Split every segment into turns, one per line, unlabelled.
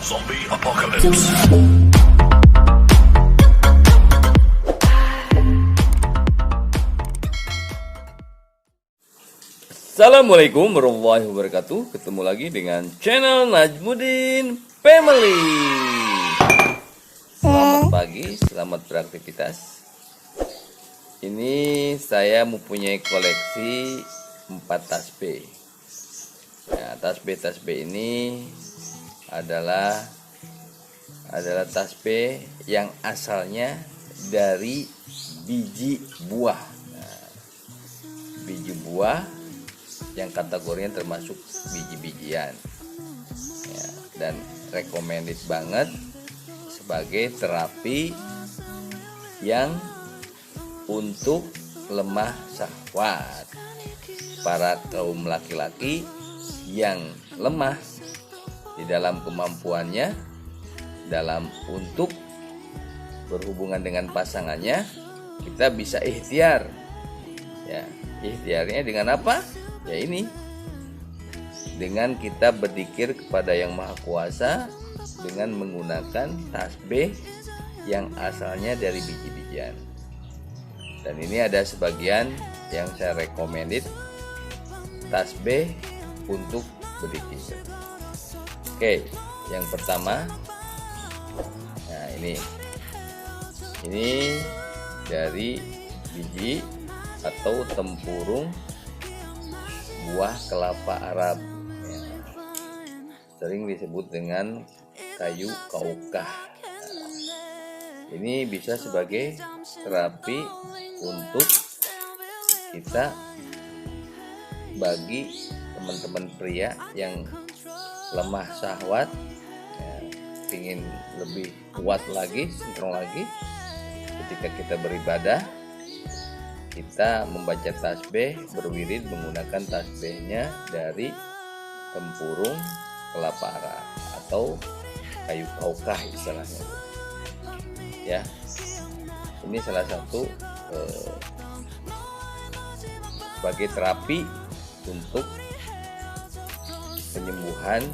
Zombie Apocalypse.
Assalamualaikum warahmatullahi wabarakatuh. Ketemu lagi dengan channel Najmuddin Family. Selamat pagi, selamat beraktivitas. Ini saya mempunyai koleksi 4 tasbih. Nah, tasbih ini adalah tasbih yang asalnya dari biji buah. Nah, biji buah yang kategorinya termasuk biji-bijian ya, dan recommended banget sebagai terapi yang untuk lemah syahwat para kaum laki-laki yang lemah di dalam kemampuannya dalam untuk berhubungan dengan pasangannya. Kita bisa ikhtiar ya, ikhtiarnya dengan apa? Ya ini, dengan kita berzikir kepada Yang Maha Kuasa dengan menggunakan tasbih yang asalnya dari biji-bijian. Dan ini ada sebagian yang saya recommended tasbih untuk berzikir. Oke, yang pertama, nah ini dari biji atau tempurung buah kelapa Arab ya, sering disebut dengan kayu kaukah. Nah, ini bisa sebagai terapi untuk kita bagi teman-teman pria yang lemah syahwat ya, ingin lebih kuat lagi, sentrong lagi ketika kita beribadah. Kita membaca tasbih, berwirid menggunakan tasbihnya dari tempurung kelapa Arab atau kayu kaukah istilahnya ya. Ini salah satu sebagai terapi untuk penyembuhan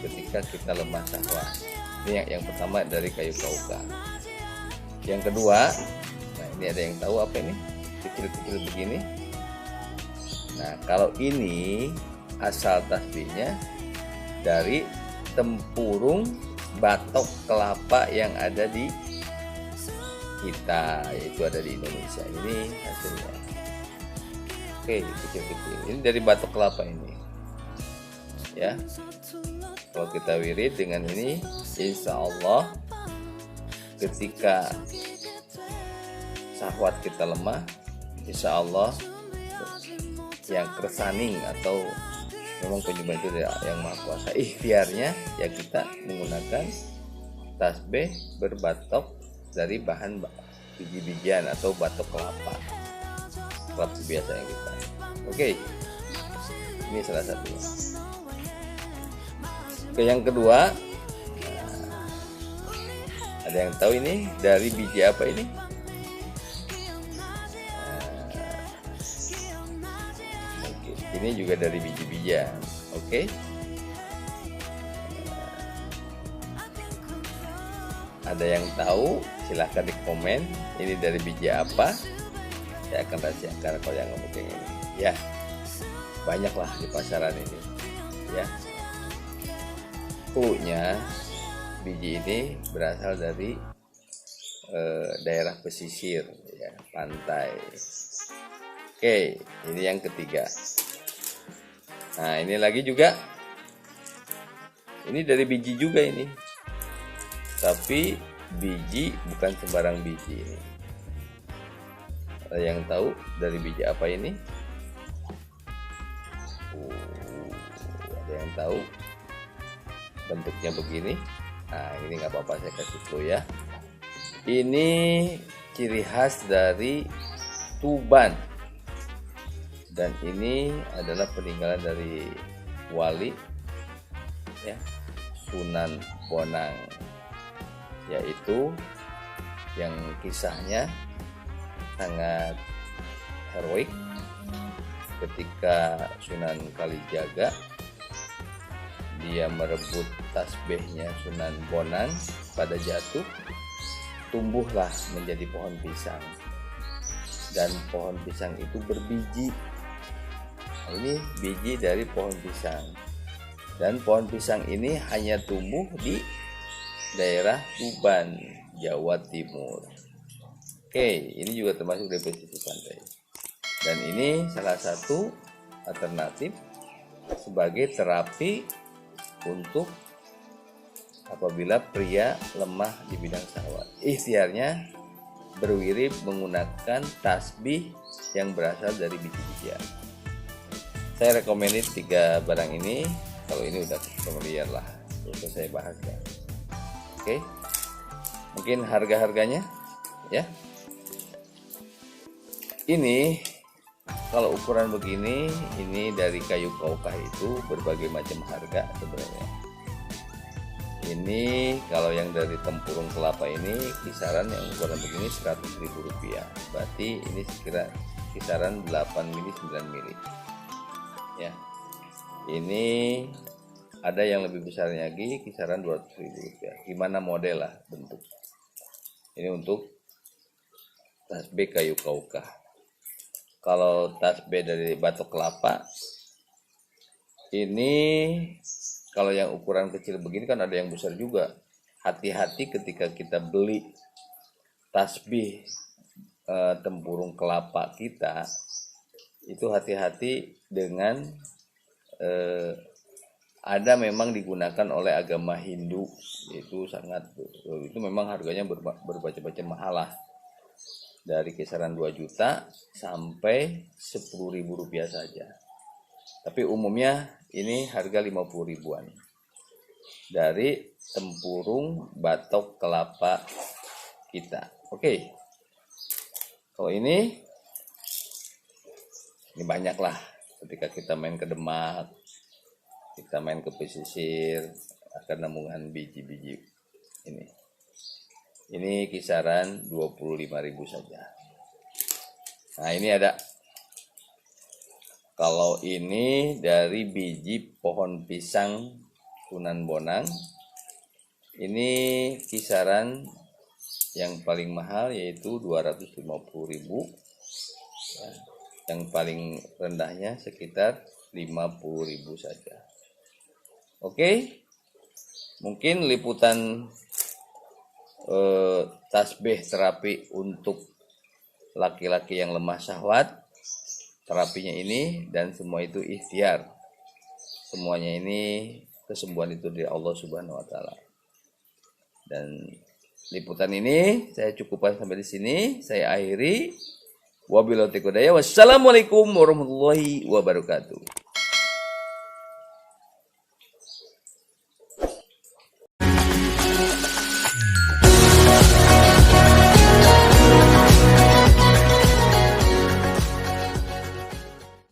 ketika kita lemah syahwat. Ini yang pertama dari kayu kaukah. Yang kedua, nah ini ada yang tahu apa ini? Kecil-kecil begini. Nah, kalau ini asal tasbihnya dari tempurung batok kelapa yang ada di kita, yaitu ada di Indonesia. Ini hasilnya. Oke, kecil-kecil. Ini dari batok kelapa ini. Ya. Kalau kita wirid dengan ini, insya Allah ketika syahwat kita lemah, insya Allah yang kersaning atau memang penyembuhan itu dari Yang Maha Kuasa, ikhtiarnya ya kita menggunakan tasbih berbatok dari bahan biji-bijian atau batok kelapa biasa yang kita. Oke, ini salah satunya. Oke, yang kedua, ada yang tahu ini dari biji apa ini? Ini juga dari biji-bijian. Oke. Ada yang tahu? Silahkan di komen. Ini dari biji apa? Saya akan rahasiakan kalau yang mungkin ini. Ya, banyaklah di pasaran ini. Ya. Punya biji ini berasal dari daerah pesisir, ya, pantai. Oke, ini yang ketiga. Nah, ini lagi juga. Ini dari biji juga ini. Tapi biji bukan sembarang biji ini. Ada yang tahu dari biji apa ini? Ada yang tahu? Bentuknya begini. Nah, ini nggak apa-apa, saya kasih tahu ya. Ini ciri khas dari Tuban. Dan ini adalah peninggalan dari wali ya, Sunan Bonang, yaitu yang kisahnya sangat heroik ketika Sunan Kalijaga dia merebut tasbihnya Sunan Bonang pada jatuh, tumbuhlah menjadi pohon pisang. Dan pohon pisang itu berbiji. Nah, ini biji dari pohon pisang. Dan pohon pisang ini hanya tumbuh di daerah Tuban, Jawa Timur. Oke, ini juga termasuk dari pesisir pantai. Dan ini salah satu alternatif sebagai terapi untuk apabila pria lemah di bidang syahwat. Ikhtiarnya berwirib menggunakan tasbih yang berasal dari biji-bijian. Saya rekomendasi 3 barang ini. Kalau ini udah familiar lah, untuk saya bahas ya. Oke, mungkin harga-harganya ya. Ini kalau ukuran begini, ini dari kayu kaukah itu berbagai macam harga sebenarnya. Ini kalau yang dari tempurung kelapa ini kisaran yang ukuran begini Rp100.000. Berarti ini sekira kisaran 8 mili 9 mili. Ya. Ini ada yang lebih besarnya lagi kisaran Rp200.000. Gimana model lah bentuk. Ini untuk tasbih kayu kaukah. Kalau tasbih dari batok kelapa ini, kalau yang ukuran kecil begini kan ada yang besar juga. Hati-hati ketika kita beli tasbih tempurung kelapa kita, itu hati-hati dengan ada memang digunakan oleh agama Hindu, itu sangat, itu memang harganya berbaca-baca mahal lah. Dari kisaran 2 juta sampai Rp10.000 saja. Tapi umumnya ini harga 50 ribuan. Dari tempurung batok kelapa kita. Oke. Kalau ini banyak lah. Ketika kita main ke Demak, kita main ke pesisir, akan nemukan biji-biji ini. Ini kisaran 25.000 saja. Nah, ini ada. Kalau ini dari biji pohon pisang Sunan Bonang. Ini kisaran yang paling mahal yaitu 250.000. Yang paling rendahnya sekitar 50.000 saja. Oke. Mungkin liputan tasbih terapi untuk laki-laki yang lemah syahwat, terapinya ini, dan semua itu ikhtiar. Semuanya ini kesembuhan itu dari Allah Subhanahu wa taala. Dan liputan ini saya cukupkan sampai di sini, saya akhiri. Wabillahi taufiq. Wassalamualaikum warahmatullahi wabarakatuh.